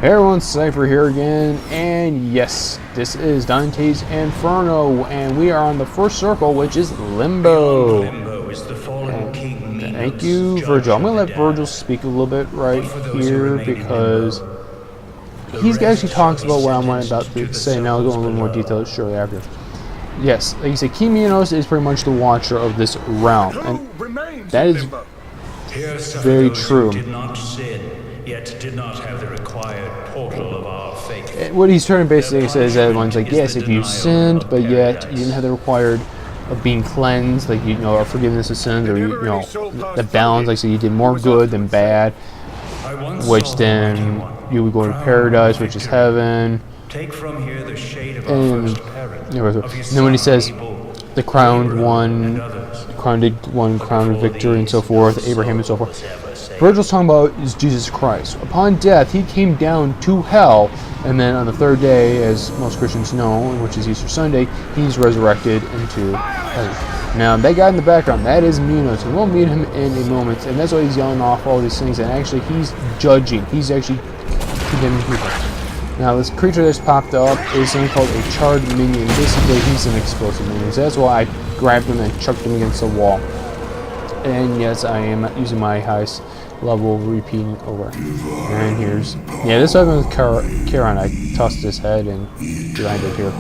Hey everyone, Cypher here again, and yes, this is Dante's Inferno, and we are on the first circle, which is Limbo. Limbo is the fallen king. Thank you, Virgil. I'm going to let Virgil speak a little bit right here, because he actually talks about what I'm about to say, and I'll go in a little more detail shortly after. Yes, like you said, King Minos is pretty much the watcher of this realm, and that is very true. Did not sin, yet did not have the required portal of our faith. And what he's trying to basically say is that everyone's like, yes, if you sinned, but yet you didn't have the required of being cleansed, like or forgiveness of sins, or the balance, like so you did more good than bad, which then you would go to paradise, which is heaven. Take from here the shade of And, our first parent. and then when he says the crowned one, crowned victor, and so forth, Abraham and so forth, Virgil's talking about is Jesus Christ. Upon death, he came down to hell, and then on the third day, as most Christians know, which is Easter Sunday, he's resurrected into heaven. Now, that guy in the background, that is Minos, and we'll meet him in a moment, and that's why he's yelling off all these things, and actually he's judging. He's actually condemning people. Now, this creature that's popped up is something called a charred minion. Basically, he's an explosive minion. So that's why I grabbed him and chucked him against the wall. And yes, I am using my highest level repeating over. And here's... yeah, this one with Charon. I tossed his head and grinded here.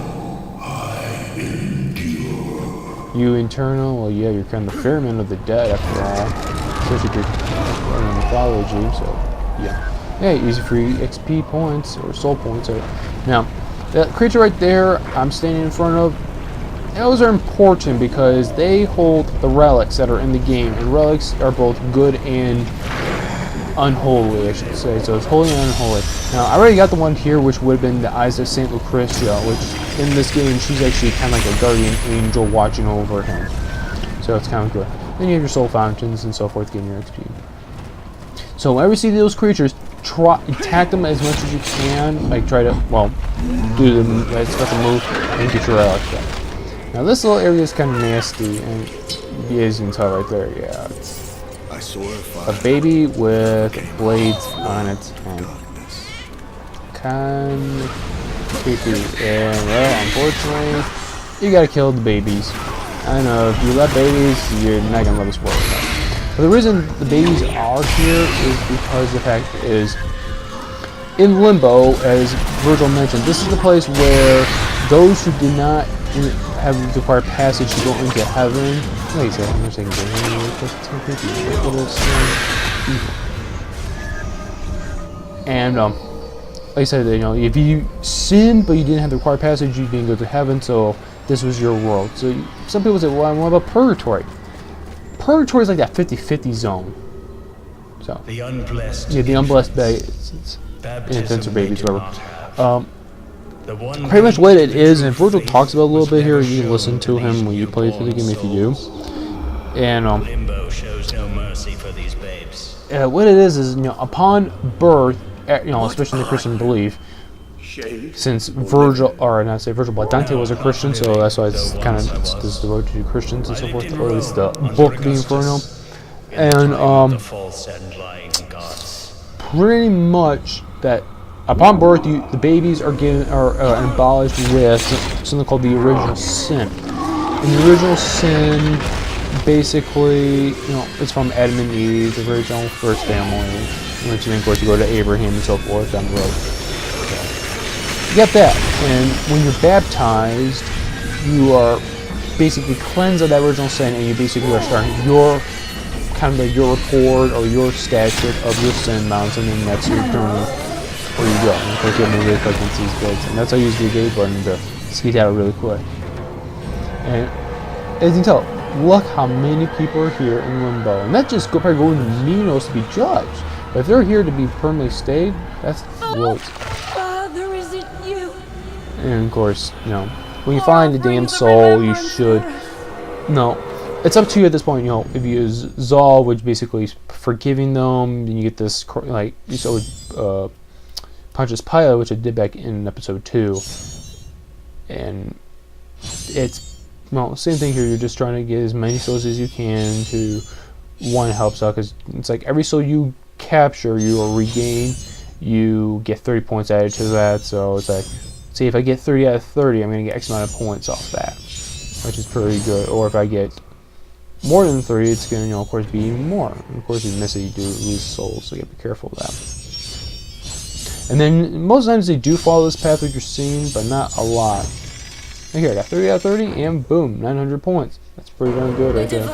You internal? Well, yeah, you're kind of the ferryman of the dead after all. Especially if you're in mythology, so yeah. Yeah, easy free XP points, or soul points. Now, that creature right there I'm standing in front of, those are important because they hold the relics that are in the game, and relics are both good and unholy, I should say. So it's holy and unholy. Now, I already got the one here, which would have been the Eyes of St. Lucretia, which in this game, she's actually kind of like a guardian angel watching over him. So it's kind of good. Then you have your soul fountains and so forth, getting your XP. So whenever you see those creatures, attack them as much as you can, like try to, well, do the special move and get your relics back. Now this little area is kind of nasty, and as you can tell right there, yeah, it's a baby with blades on its hand. Kind of creepy, and well, unfortunately, you gotta kill the babies. I know, if you love babies, you're not gonna love the spoilers. But the reason the babies are here is because the fact is, in Limbo, as Virgil mentioned, this is the place where those who did not have the required passage to go into heaven. Wait a second, I'm saying and like I said, if you sinned but you didn't have the required passage, you didn't go to heaven. So this was your world. So some people say, well, what about purgatory? Purgatory is like that 50-50 zone. So the unblessed, yeah, the unblessed babies, infants or babies, whatever. Pretty much what it is, and Virgil talks about it a little bit here. You can listen to him when you play through the game if you do. And Limbo shows no mercy for these babes. What it is upon birth, especially in the Christian belief, since Virgil, or not say Virgil, but Dante was a Christian, so that's why it's kind of devoted to Christians and so forth, or at least the book, the Inferno. And pretty much that upon birth, the babies are abolished with something called the original sin. And the original sin, basically, it's from Adam and Eve, the original first family, which then, of course, you go to Abraham and so forth down the road. You get that, and when you're baptized, you are basically cleansed of that original sin, and you basically are starting your report or your statute of your sin mounts, and then that's your journey where you go. And of course, you have no really against these goods, and that's how you use the gate button to skedaddle really quick. And as you can tell, look how many people are here in Limbo, and that's just probably going to Minos to be judged. But if they're here to be permanently stayed, that's worlds. And of course, when you find a damn soul, you should. No, it's up to you at this point. If you use Zal, which basically is forgiving them, then you get this you saw Pontius Pilate, which I did back in episode 2, and it's same thing here. You're just trying to get as many souls as you can to one helps out, because it's like every soul you capture, you will regain you get 30 points added to that. So it's like, see, if I get 30 out of 30, I'm going to get X amount of points off that, which is pretty good. Or if I get more than 30, it's going to, of course, be even more. And of course, if you miss it, you do lose souls, so you have to be careful of that. And then most times they do follow this path that you're seeing, but not a lot. And here, I got 30 out of 30, and boom, 900 points. That's pretty darn good right there.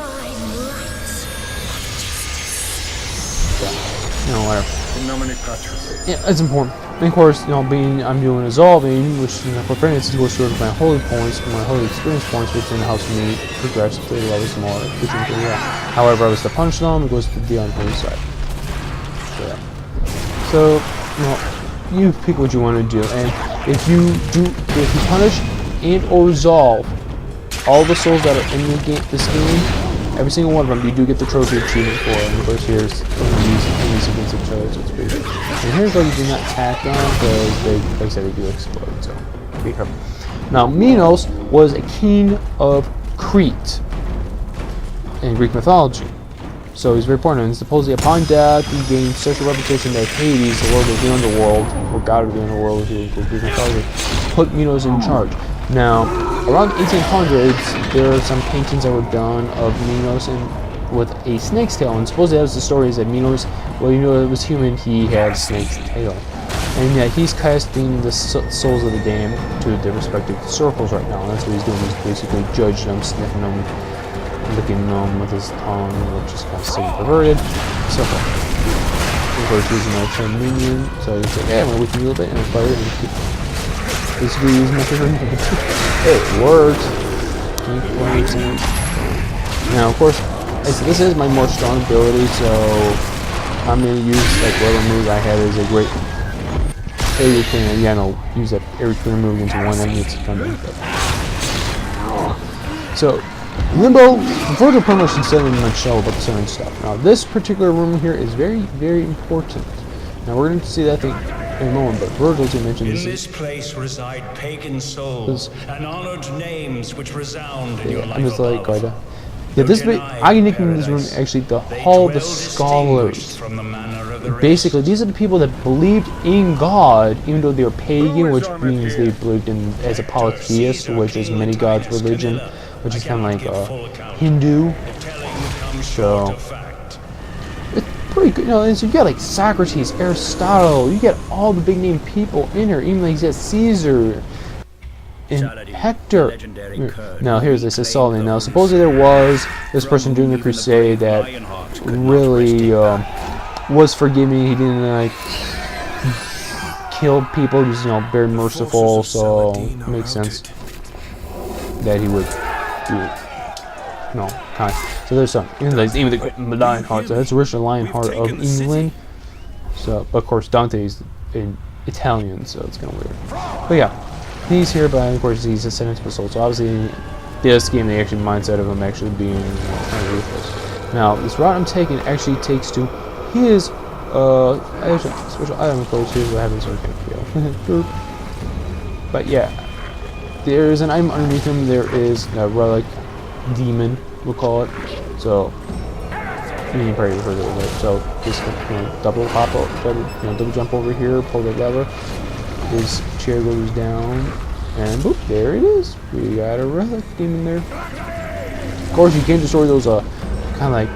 Yeah, whatever. Yeah, that's important. And of course, I'm doing Absolving, which for friends goes towards my holy points, my holy experience points, which then helps me progress to the levels more efficiently. Yeah. However, I was to punish them, it goes to the unholy side. So, you pick what you want to do, and if you punish and or resolve all the souls that are in this game, every single one of them, you do get the trophy achievement for it. And of course, here's these against each other, so it's pretty good. And here's why you do not attack them, because they, like I said, they do explode, so be careful. Now, Minos was a king of Crete in Greek mythology, so he's very important. And supposedly, upon death, he gained such a reputation that Hades, the lord of the underworld, or god of the underworld, who Greek mythology, put Minos in charge. Now, around 1800s, there are some paintings that were done of Minos with a snake's tail, and supposedly that was the story is that Minos, well, it was human, he had a snake's tail. And yeah, he's casting the souls of the damned to their respective circles right now, and that's what he's doing, he's basically judging them, sniffing them, licking them with his tongue, which is kind of sick and perverted, so forth. Of course, using that term minion, so he's like, yeah, I'm gonna wake you a little bit, and it's fire, and keep basically using my favorite name. It worked. Now, of course, this is my more strong ability, so I'm going to use like whatever move I have as a great area cleaner. Yeah, no, use that area cleaner move against one enemy. It's coming. So, Limbo, Virgil pretty much said in a nutshell about the certain stuff. Now, this particular room here is very, very important. Now, we're going to see that thing in a moment, but Virgil's going to mention this. In this place reside pagan souls and honored names which resound in your life. I'm just like, yeah, I nicknamed this room actually the Hall of the Scholars. Basically, these are the people that believed in God, even though they were pagan, which means they believed in as a polytheist, which is many gods religion, which is kind of like Hindu. So it's pretty good, and so you got like Socrates, Aristotle, you get all the big name people in here, even like you said Caesar and Hector. Now here's this assault. Now supposedly there was this person during the crusade that really was forgiving. He didn't like kill people. He was very merciful, so it makes sense that he would do it. Kind. So there's some. Even the Lionheart. So that's Richard Lionheart of England. So of course Dante's in Italian, so it's kind of weird. But yeah. He's here, but of course he's a sentence of soul. So obviously, this game, the actual mindset of him actually being kind of ruthless. Now, this route I'm taking actually takes to his special item. Of course, here's what happens when you fail. But yeah, there is an item underneath him. There is a relic demon, we'll call it. So you can probably heard of it. So just double hop up, double jump over here, pull the lever. His chair goes down, and boop, there it is. We got a relic demon there. Of course, you can destroy those kind of like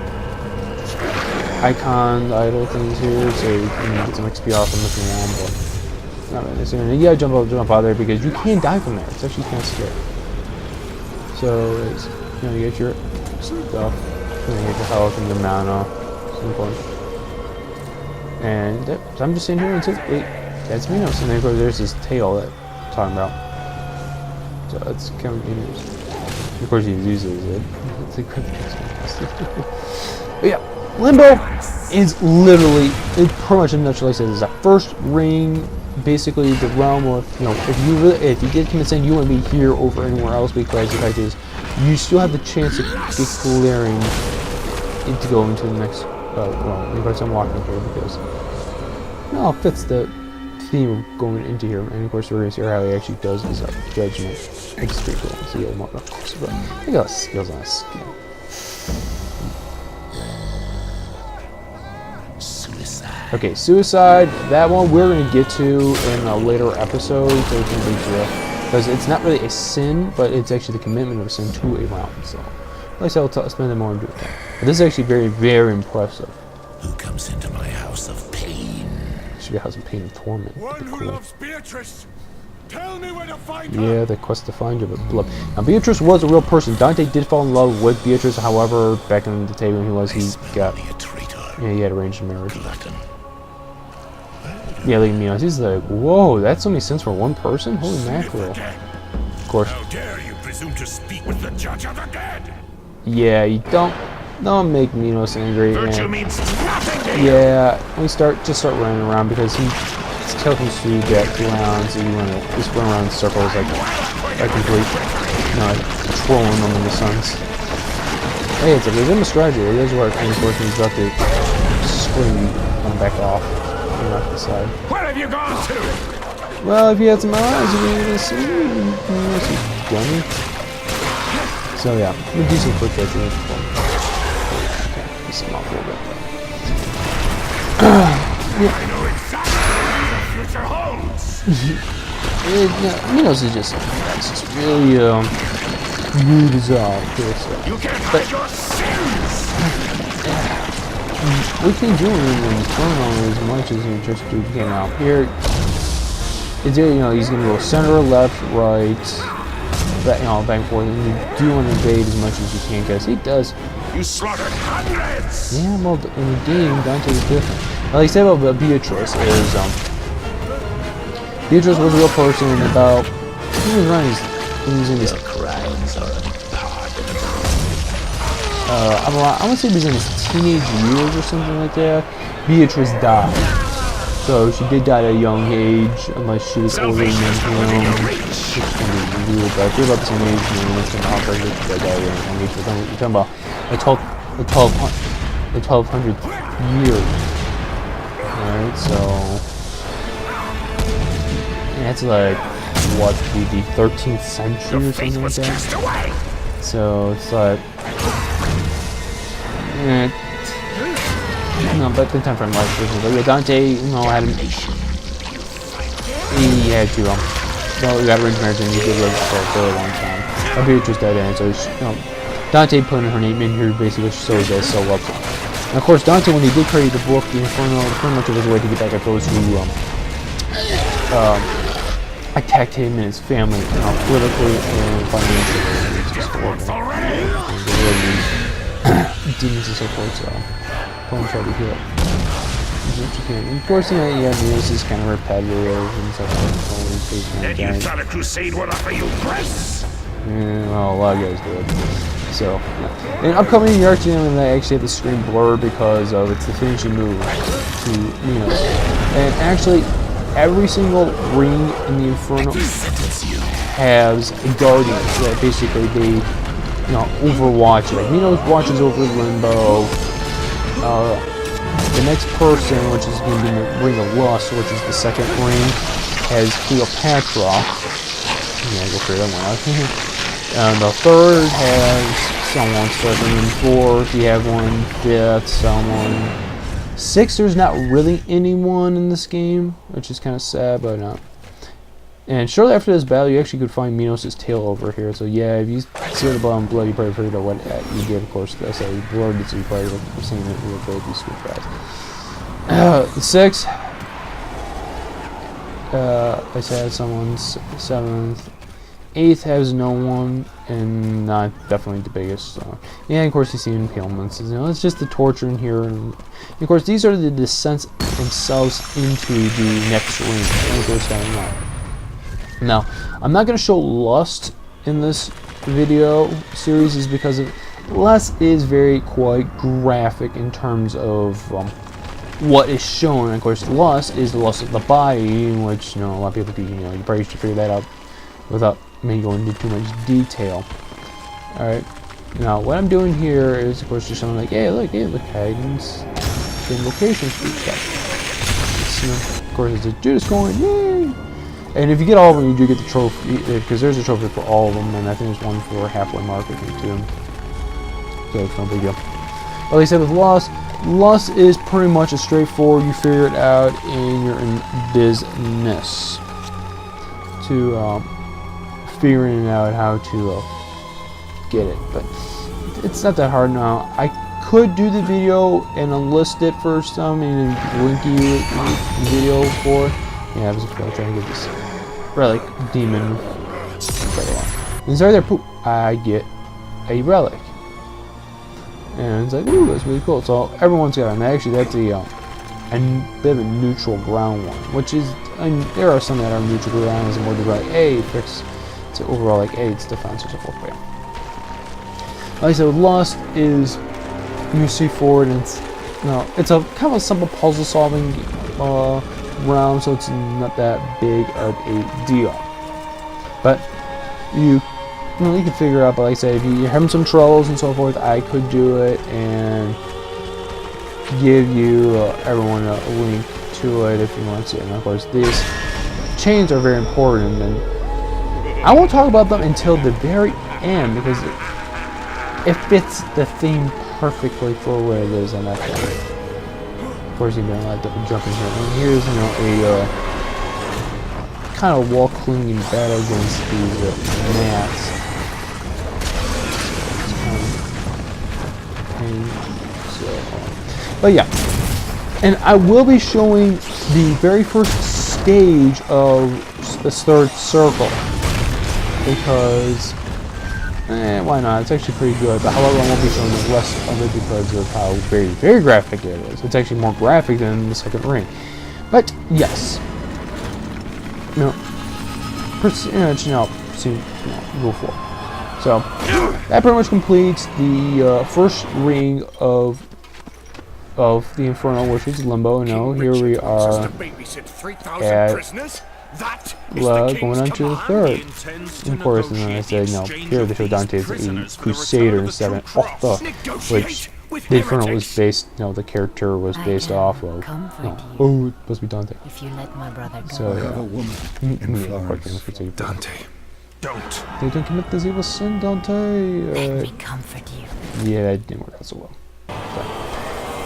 icon idol things here, so you can get some XP off them if you want, but not really necessary. You gotta jump out of there because you can die from there. It's actually kind of scary. So it's, you get your stuff, and then you get your health and your mana. It's important. And so I'm just sitting here and wait. That's Minos, and then of course there's this tail that I'm talking about. So that's kind of interesting. Of course he uses it. It's a but yeah, Limbo is literally, it pretty much in a nutshell, like I said, is the first ring, basically the realm of, if you did commit sin, you wouldn't be here over anywhere else, because the fact is, you still have the chance of declaring it to go into the next, of course I'm walking here because, it fits the theme of going into here, and of course we're going to see how he actually does his judgment. It's pretty cool. So yeah, more course, but he got skills on his skin. Okay, suicide. That one we're gonna get to in a later episode, so it's no big deal. Because it's not really a sin, but it's actually the commitment of a sin to a mountain. So, at least I'll spend more into it. But this is actually very, very impressive. Who comes into my house of pain? Should be a house of pain and torment. One who Cool. loves Beatrice. Tell me where to find her. Yeah, the quest to find her, but blood. Now, Beatrice was a real person. Dante did fall in love with Beatrice. However, back in the day when he got, yeah, he had arranged marriage. Yeah, like Minos, he's like, whoa, that's so many sins for one person? Holy mackerel. Of course. How dare you presume to speak with the judge of the dead? Yeah, you don't make Minos angry. Virtue means nothing to you. Yeah, we start running around because his tail comes through that ground, so you want to just run around in circles like a complete, like trolling them in the suns. Hey, it's a legitimate strategy. It is work, and of course he's about to scream and back off. Off the side. Where have you gone to? Well, if you had some eyes, you'd be able to see. Dummy. So yeah, we'll do some quick hits in this one. Okay, piss him off a little bit. I know exactly where the future holds. Minos is just really rude as all. You can't hide your sins. We can do it in Inferno as much as you just do came out here. It's he's gonna go center, left, right, back, back and forth, and you do want to invade as much as you can, because he does. You slaughtered hundreds. Yeah, well, in the game, Dante is different. Like I said about Beatrice is Beatrice was a real person. About he was running. He was in his crimes are I want to say he was in his teenage years or something like that. Beatrice died. So she did die at a young age, unless she was older than him. Which is going to be weird, but if you're about the same age, it's going to happen that she died at a young age. You're talking about the 1200th year. Alright, so that's like, what, the 13th century or something like that? So it's like, no, but the time frame was like Dante, had him. He had to, well, he got arranged marriage and he did live for a very long time. Beatrice died in, so Dante put her name in here basically so that so up. And of course, Dante, when he did create the book, the Inferno, pretty much it was a way to get back at those who attacked him and his family, politically and financially. It's just horrible. Demons and so forth, so don't try to heal it. Of course, Minos is kind of repetitive and stuff like that. And you thought a crusade would offer you grace? Yeah, well, a lot of guys did. So, yeah. And upcoming in the arc, I actually have the screen blurred because of it's the finishing move to Minos. And actually, every single ring in the Inferno has a guardian that basically they overwatch it. Like Minos watches over Limbo. The next person, which is going to be the Ring of Lust, which is the second ring, has Cleopatra. Yeah, go figure that one out. And the third has someone second, and fourth you have one, fifth, someone. Sixth, there's not really anyone in this game, which is kind of sad, but and shortly after this battle, you actually could find Minos' tail over here. So yeah, if you see the bottom blood, you probably figured out what you did. Of course, that's how you blurred it, so you probably were seeing it real good. These sweet guys. Six. I said someone's seventh. Eighth has no one, and not definitely the biggest. Yeah, and of course you see impalements. It's just the torture in here, and of course these are the descents themselves into the next ring. Now, I'm not going to show Lust in this video series, is because Lust is quite graphic in terms of what is shown. And of course, Lust is the lust of the body, which a lot of people do. You probably should figure that out without me going into too much detail. All right. Now, what I'm doing here is, of course, just showing like, hey, look, Hagen's invocations for stuff. Of course, it's a Judas coin, yay! And if you get all of them, you do get the trophy, because there's a trophy for all of them, and I think there's one for halfway mark, I think, too. So it's no big deal. Like I said, with Lost, Lust is pretty much a straightforward, you figure it out and you're in business to figuring out how to get it. But it's not that hard now. I could do the video and unlist it for some and link you the video for it. Yeah, I was trying to get this relic demon. Inside there, poop, I get a relic. And it's like, ooh, that's really cool. So everyone's got it. And actually, that's a bit of a neutral ground one, which is, and there are some that are neutral ground, and more like, hey, fix. So overall, like, hey, it's defense or so forth. But yeah. Like I said, Lust is you see forward, and it's a kind of a simple puzzle solving round, so it's not that big of a deal. But you can figure out. But like I said, if you're having some troubles and so forth, I could do it and give you everyone a link to it if you want to. And of course, these chains are very important, and I won't talk about them until the very end because it fits the theme perfectly for where it is on that point. Of course, you're gonna like to jump in here. And here's a kind of wall clinging battle against these mats. But yeah, and I will be showing the very first stage of this third circle because. Why not? It's actually pretty good, but however, I won't be showing the rest of it because of how very, very graphic it is. It's actually more graphic than the second ring. But, yes. Go for it. So, that pretty much completes the first ring of the Inferno, which is Limbo. Now, here we are at going on to the third. Of course, and then I said, here they show Dante as a crusader instead of which the Inferno was based, the character was based off of. Oh, it's supposed to be Dante. If you let my brother go. So, have a woman in Florence. Dante, don't. They didn't commit this evil sin, Dante. Let me comfort you. Yeah, that didn't work out so well.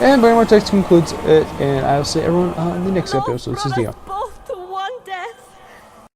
And very much that concludes it, and I'll see everyone on the next episode. This is Dio.